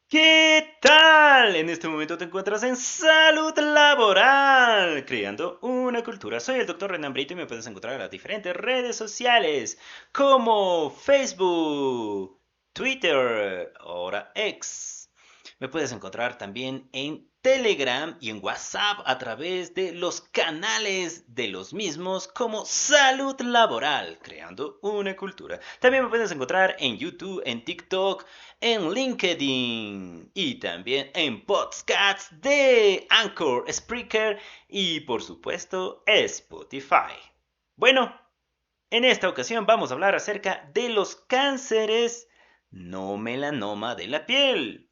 ¿Qué tal? En este momento te encuentras en Salud Laboral, creando una cultura. Soy el doctor Renan Brito y me puedes encontrar en las diferentes redes sociales como Facebook, Twitter, ahora X. Me puedes encontrar también en Telegram y en WhatsApp a través de los canales de los mismos como Salud Laboral, creando una cultura. También me puedes encontrar en YouTube, en TikTok, en LinkedIn y también en podcasts de Anchor, Spreaker y por supuesto Spotify. Bueno, en esta ocasión vamos a hablar acerca de los cánceres no melanoma de la piel.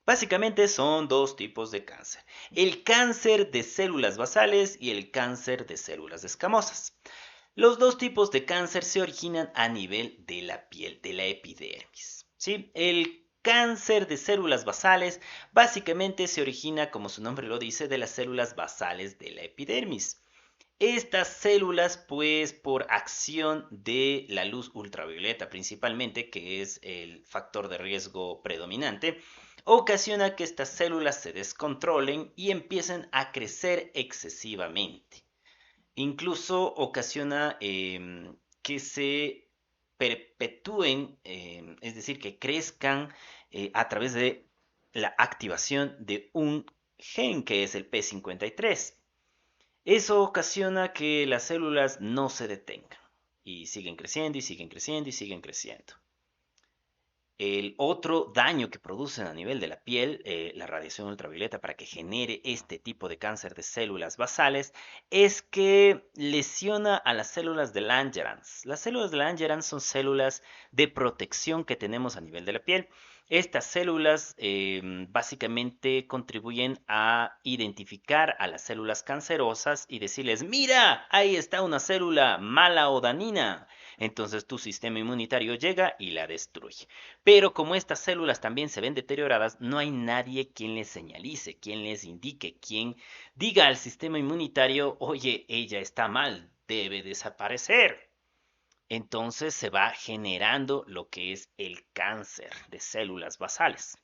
Básicamente son dos tipos de cáncer: el cáncer de células basales y el cáncer de células escamosas. Los dos tipos de cáncer se originan a nivel de la piel, de la epidermis. ¿Sí? El cáncer de células basales básicamente se origina, como su nombre lo dice, de las células basales de la epidermis. Estas células, pues por acción de la luz ultravioleta principalmente, que es el factor de riesgo predominante, ocasiona que estas células se descontrolen y empiecen a crecer excesivamente. Incluso ocasiona que se perpetúen, es decir, que crezcan a través de la activación de un gen que es el P53. Eso ocasiona que las células no se detengan y siguen creciendo y siguen creciendo y siguen creciendo. El otro daño que producen a nivel de la piel, la radiación ultravioleta, para que genere este tipo de cáncer de células basales, es que lesiona a las células de Langerhans. Las células de Langerhans son células de protección que tenemos a nivel de la piel. Estas células básicamente contribuyen a identificar a las células cancerosas y decirles: mira, ahí está una célula mala o dañina. Entonces tu sistema inmunitario llega y la destruye. Pero como estas células también se ven deterioradas, no hay nadie quien les señalice, quien les indique, quien diga al sistema inmunitario: oye, ella está mal, debe desaparecer. Entonces se va generando lo que es el cáncer de células basales.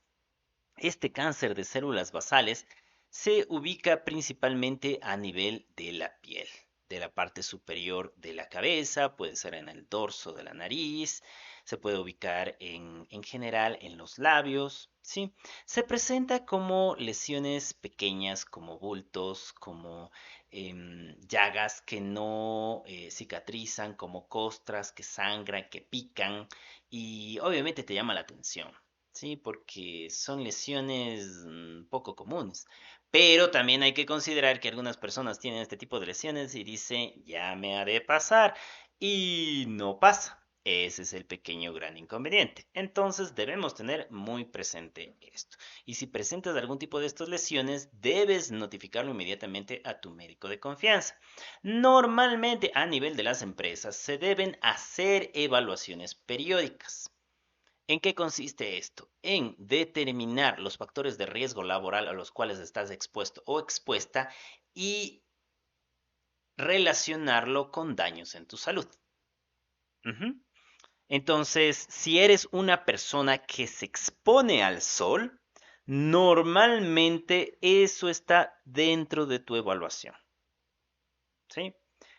Este cáncer de células basales se ubica principalmente a nivel de la piel, de la parte superior de la cabeza, puede ser en el dorso de la nariz, se puede ubicar en general en los labios, ¿sí? Se presenta como lesiones pequeñas, como bultos, como llagas que no cicatrizan, como costras que sangran, que pican y obviamente te llama la atención. Sí, porque son lesiones poco comunes. Pero también hay que considerar que algunas personas tienen este tipo de lesiones y dicen: ya me ha de pasar. Y no pasa. Ese es el pequeño gran inconveniente. Entonces debemos tener muy presente esto. Y si presentas algún tipo de estas lesiones, debes notificarlo inmediatamente a tu médico de confianza. Normalmente a nivel de las empresas se deben hacer evaluaciones periódicas. ¿En qué consiste esto? En determinar los factores de riesgo laboral a los cuales estás expuesto o expuesta y relacionarlo con daños en tu salud. Ujú. Entonces, si eres una persona que se expone al sol, normalmente eso está dentro de tu evaluación, ¿sí?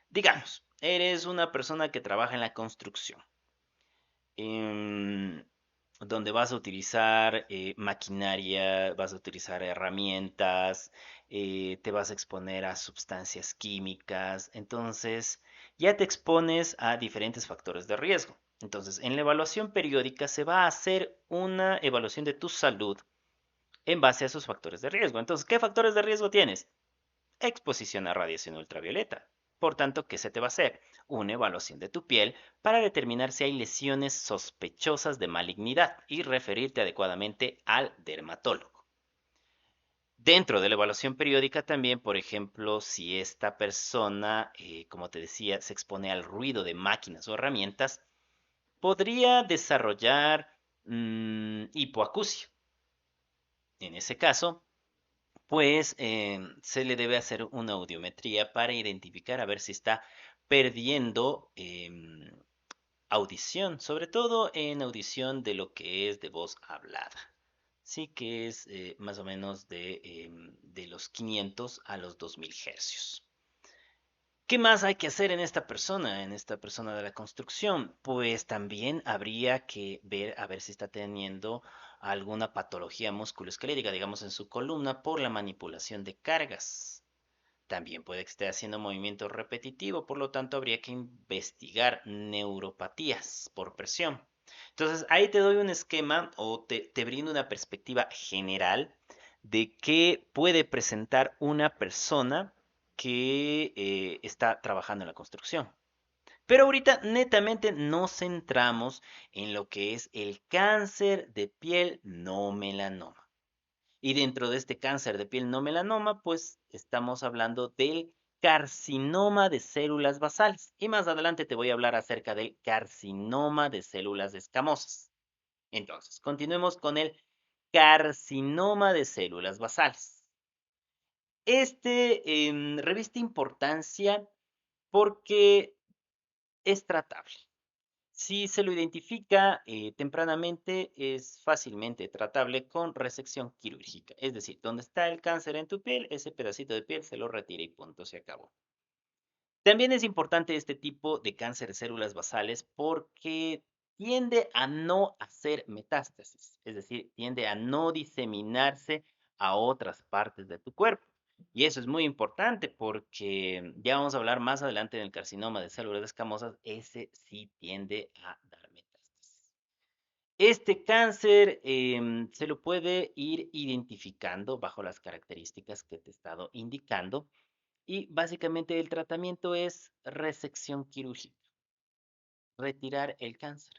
Digamos, eres una persona que trabaja en la construcción. em, Donde vas a utilizar maquinaria, vas a utilizar herramientas, te vas a exponer a sustancias químicas, entonces ya te expones a diferentes factores de riesgo. Entonces, en la evaluación periódica se va a hacer una evaluación de tu salud en base a esos factores de riesgo. Entonces, ¿qué factores de riesgo tienes? Exposición a radiación ultravioleta. Por tanto, ¿qué se te va a hacer? Una evaluación de tu piel para determinar si hay lesiones sospechosas de malignidad y referirte adecuadamente al dermatólogo. Dentro de la evaluación periódica también, por ejemplo, si esta persona, como te decía, se expone al ruido de máquinas o herramientas, podría desarrollar hipoacusia. En ese caso, pues se le debe hacer una audiometría para identificar a ver si está perdiendo audición, sobre todo en audición de lo que es de voz hablada. sí que es más o menos de los 500 a los 2000 hercios. ¿Qué más hay que hacer en esta persona de la construcción? Pues también habría que ver a ver si está teniendo alguna patología musculoesquelética, digamos en su columna, por la manipulación de cargas. También puede que esté haciendo movimiento repetitivo, por lo tanto habría que investigar neuropatías por presión. Entonces ahí te doy un esquema o te brindo una perspectiva general de qué puede presentar una persona que está trabajando en la construcción. Pero ahorita netamente nos centramos en lo que es el cáncer de piel no melanoma. Y dentro de este cáncer de piel no melanoma, pues estamos hablando del carcinoma de células basales. Y más adelante te voy a hablar acerca del carcinoma de células escamosas. Entonces, continuemos con el carcinoma de células basales. Reviste importancia porque es tratable. Si se lo identifica tempranamente, es fácilmente tratable con resección quirúrgica. Es decir, donde está el cáncer en tu piel, ese pedacito de piel se lo retira y punto, se acabó. También es importante este tipo de cáncer de células basales porque tiende a no hacer metástasis, es decir, tiende a no diseminarse a otras partes de tu cuerpo. Y eso es muy importante porque ya vamos a hablar más adelante del carcinoma de células escamosas, ese sí tiende a dar metástasis. Este cáncer se lo puede ir identificando bajo las características que te he estado indicando y básicamente el tratamiento es resección quirúrgica, retirar el cáncer.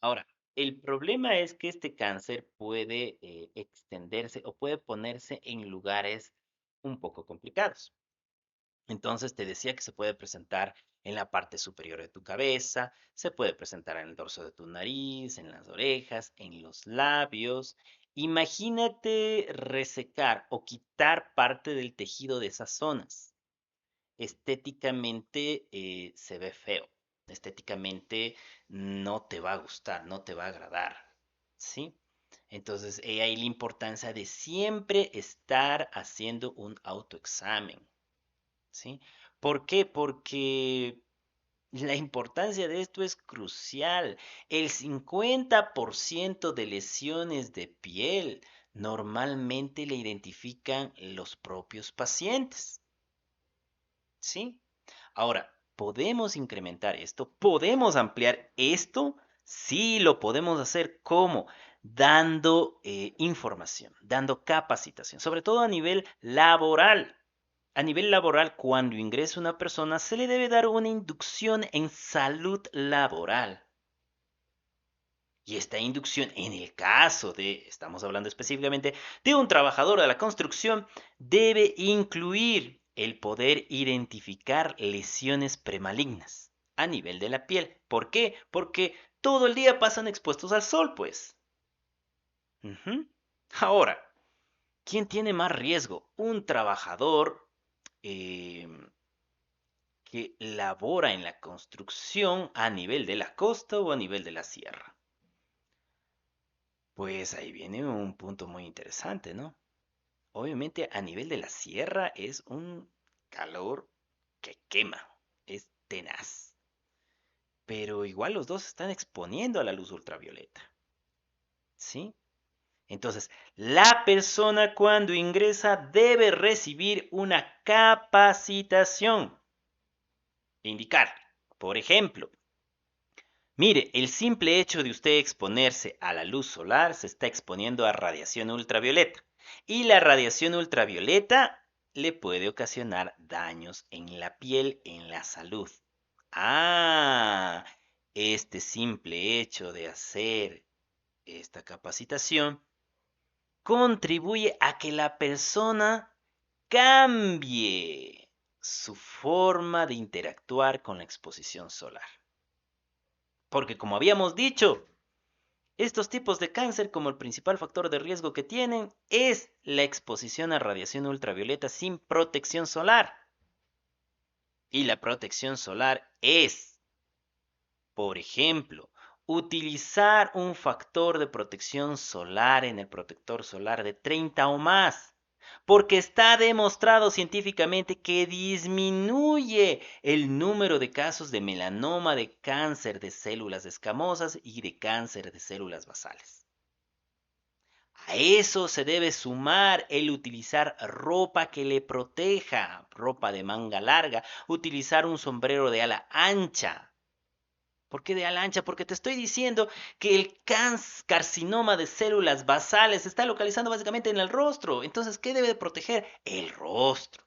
Ahora, el problema es que este cáncer puede extenderse o puede ponerse en lugares un poco complicados. Entonces te decía que se puede presentar en la parte superior de tu cabeza, se puede presentar en el dorso de tu nariz, en las orejas, en los labios. Imagínate resecar o quitar parte del tejido de esas zonas. Estéticamente se ve feo, estéticamente no te va a gustar, no te va a agradar, ¿sí? Entonces, he ahí la importancia de siempre estar haciendo un autoexamen, ¿sí? ¿Por qué? Porque la importancia de esto es crucial. El 50% de lesiones de piel normalmente le identifican los propios pacientes, ¿sí? Ahora, ¿podemos incrementar esto? ¿Podemos ampliar esto? Sí, lo podemos hacer. ¿Cómo? Dando información, dando capacitación, sobre todo a nivel laboral. A nivel laboral, cuando ingresa una persona, se le debe dar una inducción en salud laboral. Y esta inducción, en el caso de, estamos hablando específicamente de un trabajador de la construcción, debe incluir el poder identificar lesiones premalignas a nivel de la piel. ¿Por qué? Porque todo el día pasan expuestos al sol, pues. Ujú. Ahora, ¿quién tiene más riesgo? Un trabajador eh, que labora en la construcción a nivel de la costa o a nivel de la sierra. Pues ahí viene un punto muy interesante, ¿no? Obviamente a nivel de la sierra es un calor que quema, es tenaz, pero igual los dos se están exponiendo a la luz ultravioleta, ¿sí? Entonces, la persona cuando ingresa debe recibir una capacitación. Indicar, por ejemplo, mire, el simple hecho de usted exponerse a la luz solar se está exponiendo a radiación ultravioleta. Y la radiación ultravioleta le puede ocasionar daños en la piel, en la salud. Ah, este simple hecho de hacer esta capacitación contribuye a que la persona cambie su forma de interactuar con la exposición solar. Porque como habíamos dicho, estos tipos de cáncer, como el principal factor de riesgo que tienen, es la exposición a radiación ultravioleta sin protección solar. Y la protección solar es, por ejemplo, utilizar un factor de protección solar en el protector solar de 30 o más. Porque está demostrado científicamente que disminuye el número de casos de melanoma, de cáncer de células escamosas y de cáncer de células basales. A eso se debe sumar el utilizar ropa que le proteja, ropa de manga larga, utilizar un sombrero de ala ancha. ¿Por qué de ala ancha? Porque te estoy diciendo que el carcinoma de células basales se está localizando básicamente en el rostro. Entonces, ¿qué debe proteger? El rostro.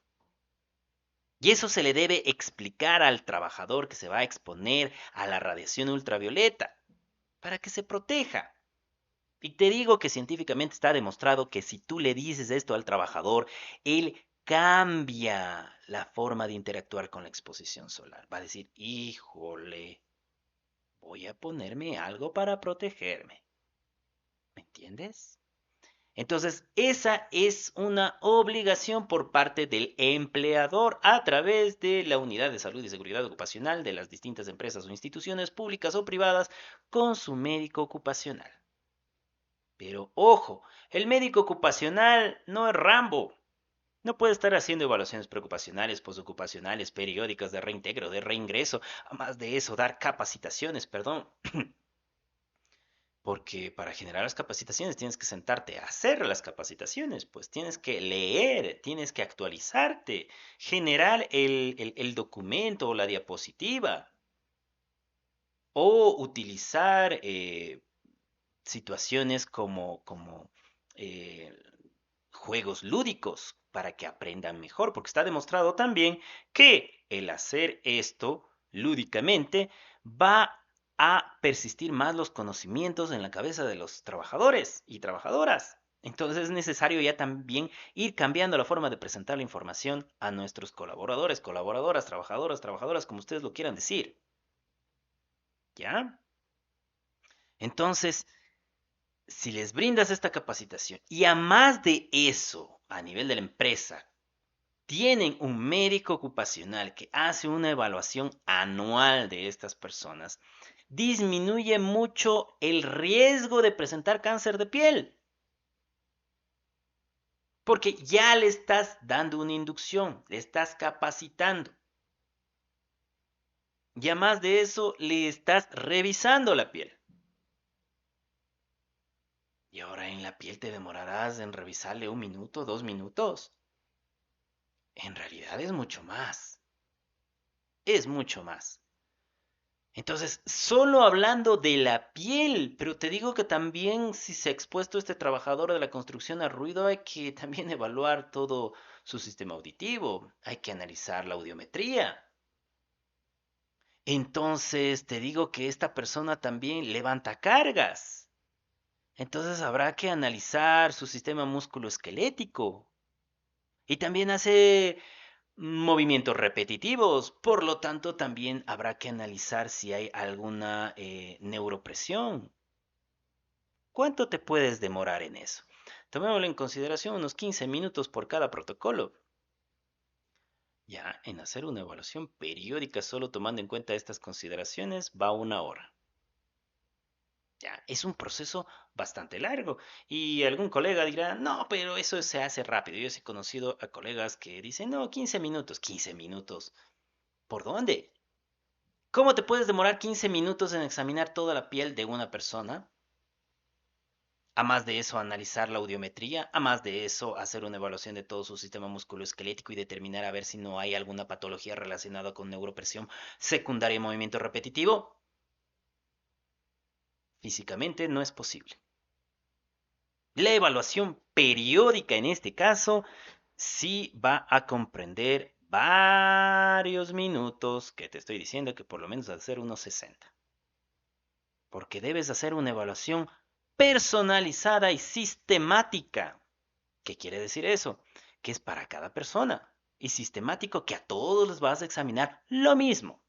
Y eso se le debe explicar al trabajador que se va a exponer a la radiación ultravioleta para que se proteja. Y te digo que científicamente está demostrado que si tú le dices esto al trabajador, él cambia la forma de interactuar con la exposición solar. Va a decir, híjole, voy a ponerme algo para protegerme. ¿Me entiendes? Entonces, esa es una obligación por parte del empleador a través de la Unidad de Salud y Seguridad Ocupacional de las distintas empresas o instituciones públicas o privadas con su médico ocupacional. Pero ojo, el médico ocupacional no es Rambo. No puede estar haciendo evaluaciones preocupacionales, postocupacionales, periódicas de reintegro, de reingreso. Además de eso, dar capacitaciones, perdón. Porque para generar las capacitaciones tienes que sentarte a hacer las capacitaciones, pues tienes que leer, tienes que actualizarte, generar el documento o la diapositiva, o utilizar situaciones como eh, juegos lúdicos para que aprendan mejor, porque está demostrado también que el hacer esto lúdicamente va a persistir más los conocimientos en la cabeza de los trabajadores y trabajadoras. Entonces es necesario ya también ir cambiando la forma de presentar la información a nuestros colaboradores, colaboradoras, trabajadoras, como ustedes lo quieran decir. ¿Ya? Entonces, si les brindas esta capacitación y a más de eso, a nivel de la empresa, tienen un médico ocupacional que hace una evaluación anual de estas personas, disminuye mucho el riesgo de presentar cáncer de piel. Porque ya le estás dando una inducción, le estás capacitando. Y además de eso, le estás revisando la piel. Y ahora en la piel te demorarás en revisarle 1 minuto, 2 minutos. En realidad es mucho más. Es mucho más. Entonces, solo hablando de la piel, pero te digo que también si se ha expuesto este trabajador de la construcción al ruido, hay que también evaluar todo su sistema auditivo, hay que analizar la audiometría. Entonces, te digo que esta persona también levanta cargas. Entonces, habrá que analizar su sistema musculoesquelético. Y también hace movimientos repetitivos, por lo tanto también habrá que analizar si hay alguna neuropresión. ¿Cuánto te puedes demorar en eso? Tomémoslo en consideración unos 15 minutos por cada protocolo. Ya en hacer una evaluación periódica solo tomando en cuenta estas consideraciones va 1 hora. Ya, es un proceso bastante largo. Y algún colega dirá, no, pero eso se hace rápido. Yo he conocido a colegas que dicen, no, 15 minutos, 15 minutos. ¿Por dónde? ¿Cómo te puedes demorar 15 minutos en examinar toda la piel de una persona? A más de eso, analizar la audiometría, a más de eso, hacer una evaluación de todo su sistema musculoesquelético y determinar a ver si no hay alguna patología relacionada con neuropresión secundaria y movimiento repetitivo. Físicamente no es posible. La evaluación periódica en este caso sí va a comprender varios minutos, que te estoy diciendo que por lo menos hacer unos 60. Porque debes hacer una evaluación personalizada y sistemática. ¿Qué quiere decir eso? Que es para cada persona y sistemático que a todos les vas a examinar lo mismo.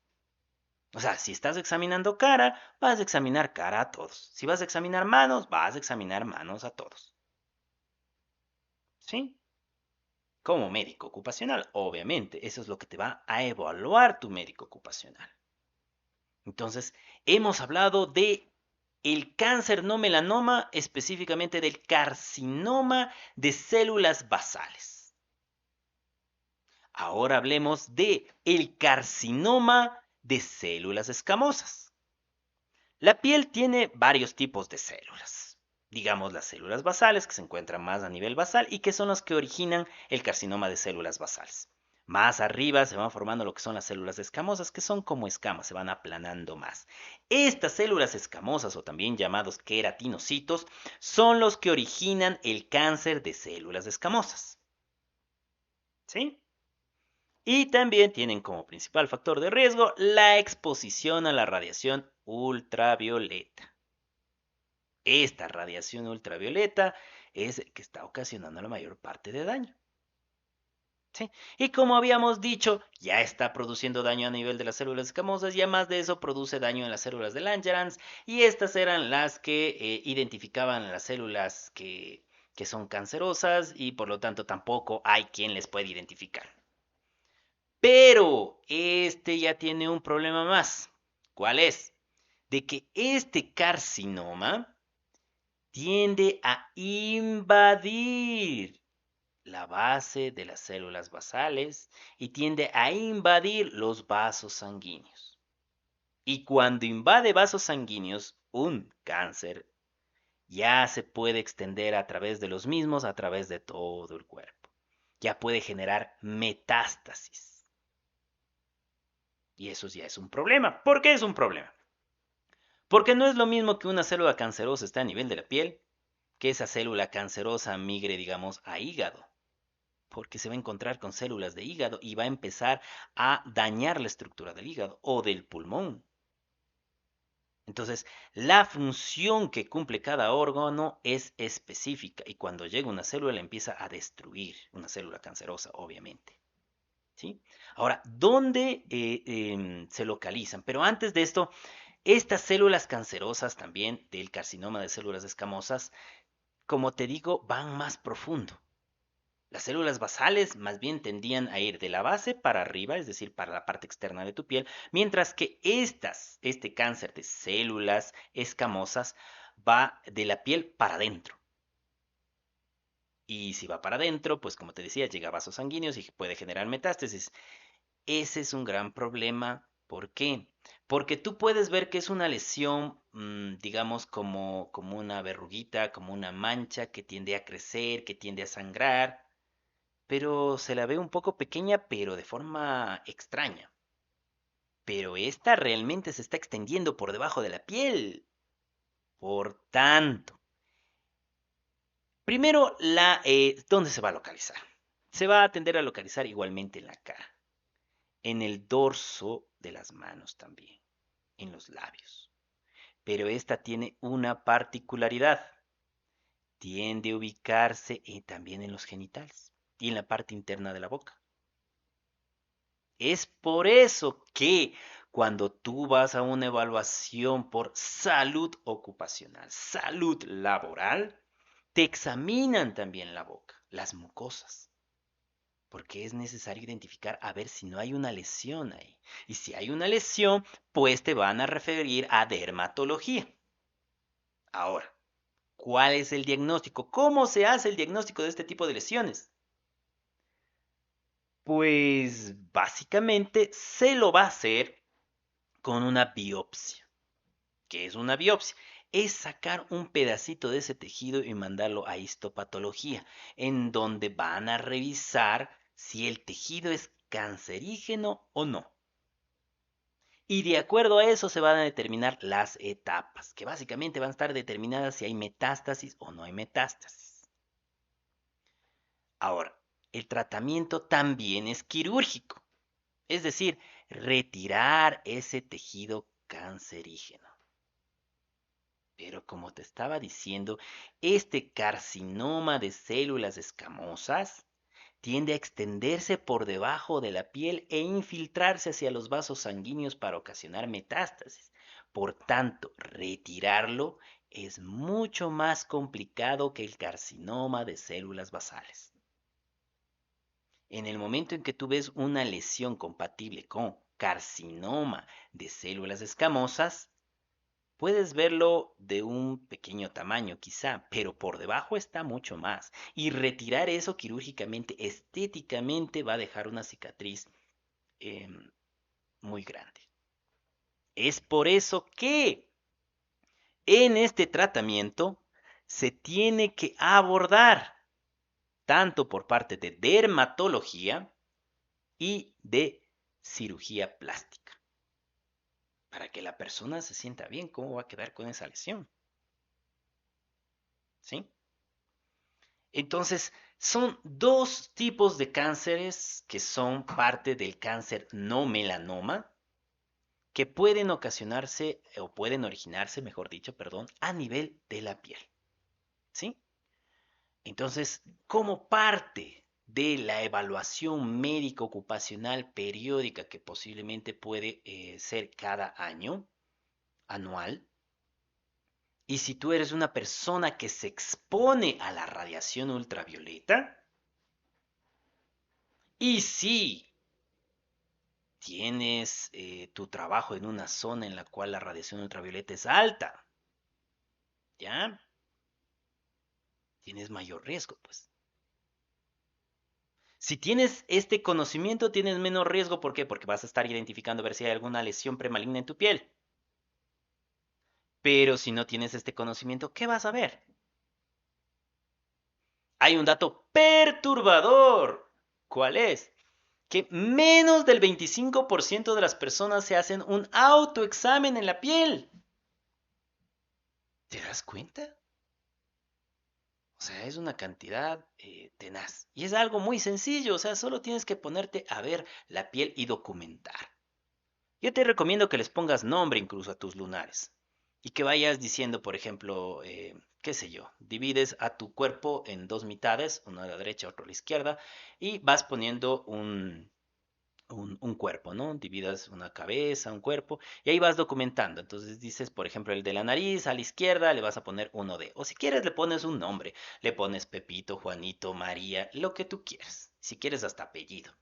O sea, si estás examinando cara, vas a examinar cara a todos. Si vas a examinar manos, vas a examinar manos a todos. ¿Sí? Como médico ocupacional, obviamente, eso es lo que te va a evaluar tu médico ocupacional. Entonces, hemos hablado de el cáncer no melanoma, específicamente del carcinoma de células basales. Ahora hablemos de el carcinoma de células escamosas. La piel tiene varios tipos de células. Digamos las células basales, que se encuentran más a nivel basal y que son las que originan el carcinoma de células basales. Más arriba se van formando lo que son las células escamosas, que son como escamas, se van aplanando más. Estas células escamosas, o también llamados queratinocitos, son los que originan el cáncer de células escamosas. ¿Sí? Y también tienen como principal factor de riesgo la exposición a la radiación ultravioleta. Esta radiación ultravioleta es el que está ocasionando la mayor parte de daño. ¿Sí? Y como habíamos dicho, ya está produciendo daño a nivel de las células escamosas y además de eso produce daño en las células de Langerhans y estas eran las que identificaban las células que son cancerosas y por lo tanto tampoco hay quien les puede identificar. Pero este ya tiene un problema más. ¿Cuál es? De que este carcinoma tiende a invadir la base de las células basales y tiende a invadir los vasos sanguíneos. Y cuando invade vasos sanguíneos, un cáncer ya se puede extender a través de los mismos, a través de todo el cuerpo. Ya puede generar metástasis. Y eso ya es un problema. ¿Por qué es un problema? Porque no es lo mismo que una célula cancerosa esté a nivel de la piel, que esa célula cancerosa migre, digamos, a hígado. Porque se va a encontrar con células de hígado y va a empezar a dañar la estructura del hígado o del pulmón. Entonces, la función que cumple cada órgano es específica y cuando llega una célula empieza a destruir, una célula cancerosa, obviamente. ¿Sí? Ahora, ¿dónde se localizan? Pero antes de esto, estas células cancerosas también del carcinoma de células escamosas, como te digo, van más profundo. Las células basales más bien tendían a ir de la base para arriba, es decir, para la parte externa de tu piel, mientras que este cáncer de células escamosas va de la piel para adentro. Y si va para adentro, pues como te decía, llega a vasos sanguíneos y puede generar metástasis. Ese es un gran problema. ¿Por qué? Porque tú puedes ver que es una lesión, digamos, como una verruguita, como una mancha que tiende a crecer, que tiende a sangrar, pero se la ve un poco pequeña, pero de forma extraña. Pero esta realmente se está extendiendo por debajo de la piel. Por tanto, primero, ¿dónde se va a localizar? Se va a tender a localizar igualmente en la cara, en el dorso de las manos también, en los labios. Pero esta tiene una particularidad. Tiende a ubicarse también en los genitales y en la parte interna de la boca. Es por eso que cuando tú vas a una evaluación por salud ocupacional, salud laboral, te examinan también la boca, las mucosas, porque es necesario identificar a ver si no hay una lesión ahí. Y si hay una lesión, pues te van a referir a dermatología. Ahora, ¿cuál es el diagnóstico? ¿Cómo se hace el diagnóstico de este tipo de lesiones? Pues básicamente se lo va a hacer con una biopsia. ¿Qué es una biopsia? Es sacar un pedacito de ese tejido y mandarlo a histopatología, en donde van a revisar si el tejido es cancerígeno o no. Y de acuerdo a eso se van a determinar las etapas, que básicamente van a estar determinadas si hay metástasis o no hay metástasis. Ahora, el tratamiento también es quirúrgico, es decir, retirar ese tejido cancerígeno. Pero como te estaba diciendo, este carcinoma de células escamosas tiende a extenderse por debajo de la piel e infiltrarse hacia los vasos sanguíneos para ocasionar metástasis. Por tanto, retirarlo es mucho más complicado que el carcinoma de células basales. En el momento en que tú ves una lesión compatible con carcinoma de células escamosas, Puedes verlo de un pequeño tamaño quizá, pero por debajo está mucho más. Y retirar eso quirúrgicamente, estéticamente, va a dejar una cicatriz muy grande. Es por eso que en este tratamiento se tiene que abordar tanto por parte de dermatología y de cirugía plástica, para que la persona se sienta bien, cómo va a quedar con esa lesión, ¿sí? Entonces, son dos tipos de cánceres que son parte del cáncer no melanoma, que pueden ocasionarse o pueden originarse, mejor dicho, perdón, a nivel de la piel, ¿sí? Entonces, como parte de la evaluación médica ocupacional periódica que posiblemente puede ser cada año, anual, y si tú eres una persona que se expone a la radiación ultravioleta, y si tienes tu trabajo en una zona en la cual la radiación ultravioleta es alta, ¿ya? Tienes mayor riesgo, pues. Si tienes este conocimiento, tienes menos riesgo. ¿Por qué? Porque vas a estar identificando a ver si hay alguna lesión premaligna en tu piel. Pero si no tienes este conocimiento, ¿qué vas a ver? Hay un dato perturbador. ¿Cuál es? Que menos del 25% de las personas se hacen un autoexamen en la piel. ¿Te das cuenta? O sea, es una cantidad tenaz. Y es algo muy sencillo. O sea, solo tienes que ponerte a ver la piel y documentar. Yo te recomiendo que les pongas nombre incluso a tus lunares. Y que vayas diciendo, por ejemplo, qué sé yo, divides a tu cuerpo en dos mitades, una a la derecha, otra a la izquierda, y vas poniendo un cuerpo, ¿no? Dividas una cabeza, un cuerpo, y ahí vas documentando. Entonces dices, por ejemplo, el de la nariz a la izquierda le vas a poner uno de. O si quieres le pones un nombre, le pones Pepito, Juanito, María, lo que tú quieras. Si quieres hasta apellido.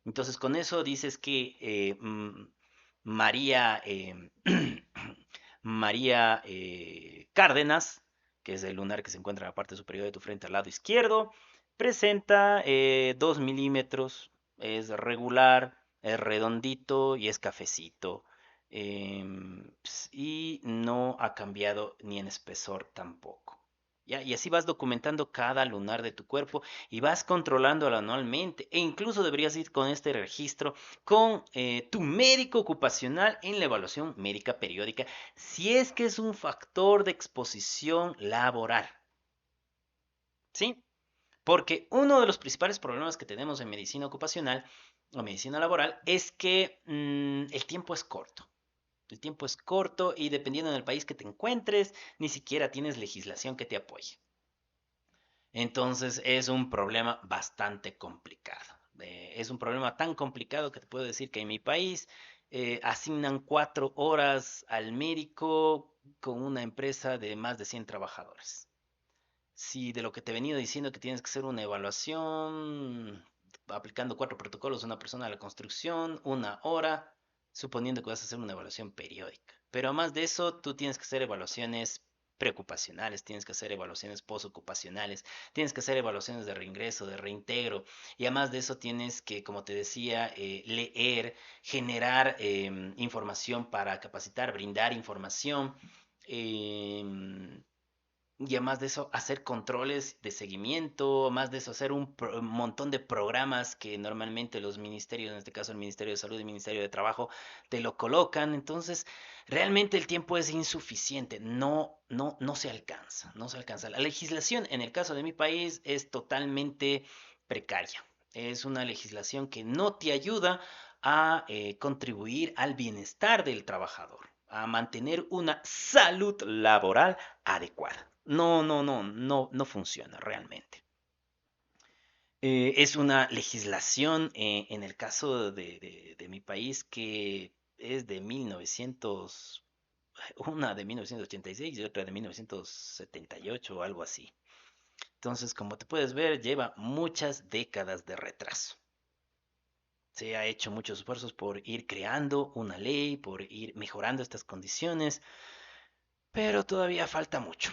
Entonces con eso dices que María, María Cárdenas, que es el lunar que se encuentra en la parte superior de tu frente al lado izquierdo, presenta 2 milímetros, es regular, es redondito y es cafecito. Y no ha cambiado ni en espesor tampoco. ¿Ya? Y así vas documentando cada lunar de tu cuerpo y vas controlándolo anualmente. E incluso deberías ir con este registro con tu médico ocupacional en la evaluación médica periódica, si es que es un factor de exposición laboral. ¿Sí? Porque uno de los principales problemas que tenemos en medicina ocupacional o medicina laboral es que el tiempo es corto. El tiempo es corto y dependiendo del país que te encuentres, ni siquiera tienes legislación que te apoye. Entonces es un problema bastante complicado. Es un problema tan complicado que te puedo decir que en mi país asignan 4 horas al médico con una empresa de más de 100 trabajadores. Si de lo que te he venido diciendo que tienes que hacer una evaluación aplicando 4 protocolos a una persona de la construcción, 1 hora, suponiendo que vas a hacer una evaluación periódica. Pero además de eso, tú tienes que hacer evaluaciones preocupacionales, tienes que hacer evaluaciones postocupacionales, tienes que hacer evaluaciones de reingreso, de reintegro, y además de eso tienes que, como te decía, leer, generar información para capacitar, brindar información. em, y además de eso, hacer controles de seguimiento, más de eso, hacer un montón de programas que normalmente los ministerios, en este caso el Ministerio de Salud y el Ministerio de Trabajo, te lo colocan. Entonces, realmente el tiempo es insuficiente, no se alcanza, no se alcanza. La legislación en el caso de mi país es totalmente precaria. Es una legislación que no te ayuda a contribuir al bienestar del trabajador, a mantener una salud laboral adecuada. No funciona realmente. Es una legislación en el caso de mi país que es de 1900, una de 1986 y otra de 1978 o algo así. Entonces, como te puedes ver, lleva muchas décadas de retraso. Se ha hecho muchos esfuerzos por ir creando una ley, por ir mejorando estas condiciones, pero todavía falta mucho.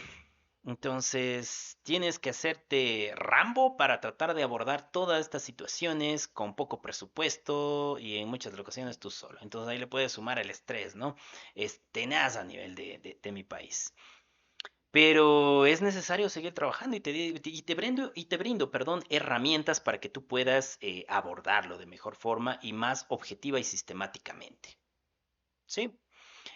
Entonces, tienes que hacerte Rambo para tratar de abordar todas estas situaciones con poco presupuesto y en muchas ocasiones tú solo. Entonces ahí le puedes sumar el estrés, ¿no? Es tenaz a nivel de mi país. Pero es necesario seguir trabajando y te brindo, perdón, herramientas para que tú puedas abordarlo de mejor forma y más objetiva y sistemáticamente. ¿Sí?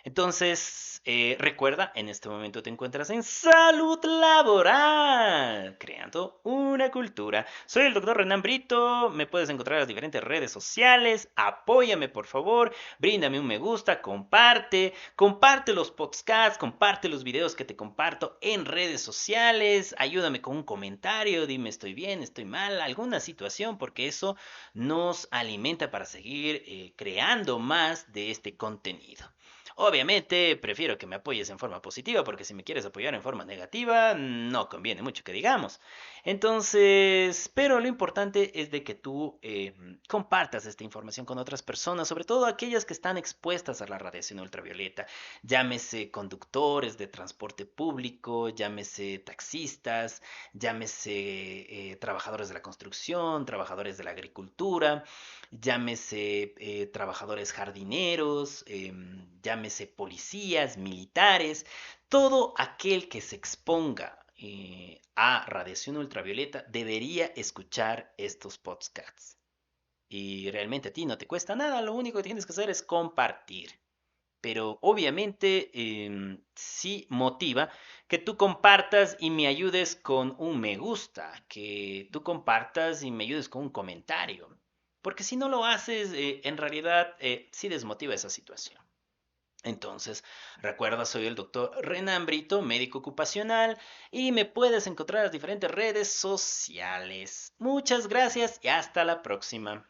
Entonces, recuerda, en este momento te encuentras en salud laboral, creando una cultura. Soy el doctor Renan Brito, me puedes encontrar en las diferentes redes sociales, apóyame por favor, bríndame un me gusta, comparte los podcasts, comparte los videos que te comparto en redes sociales, ayúdame con un comentario, dime estoy bien, estoy mal, alguna situación, porque eso nos alimenta para seguir creando más de este contenido. Obviamente, prefiero que me apoyes en forma positiva, porque si me quieres apoyar en forma negativa, no conviene mucho que digamos. Entonces, pero lo importante es de que tú compartas esta información con otras personas, sobre todo aquellas que están expuestas a la radiación ultravioleta, llámese conductores de transporte público, llámese taxistas, llámese trabajadores de la construcción, trabajadores de la agricultura, llámese trabajadores jardineros, llámese policías, militares, todo aquel que se exponga a radiación ultravioleta debería escuchar estos podcasts. Y realmente a ti no te cuesta nada, lo único que tienes que hacer es compartir. Pero obviamente sí motiva que tú compartas y me ayudes con un me gusta, que tú compartas y me ayudes con un comentario. Porque si no lo haces, en realidad sí desmotiva esa situación. Entonces, recuerda, soy el doctor Renan Brito, médico ocupacional, y me puedes encontrar en las diferentes redes sociales. Muchas gracias y hasta la próxima.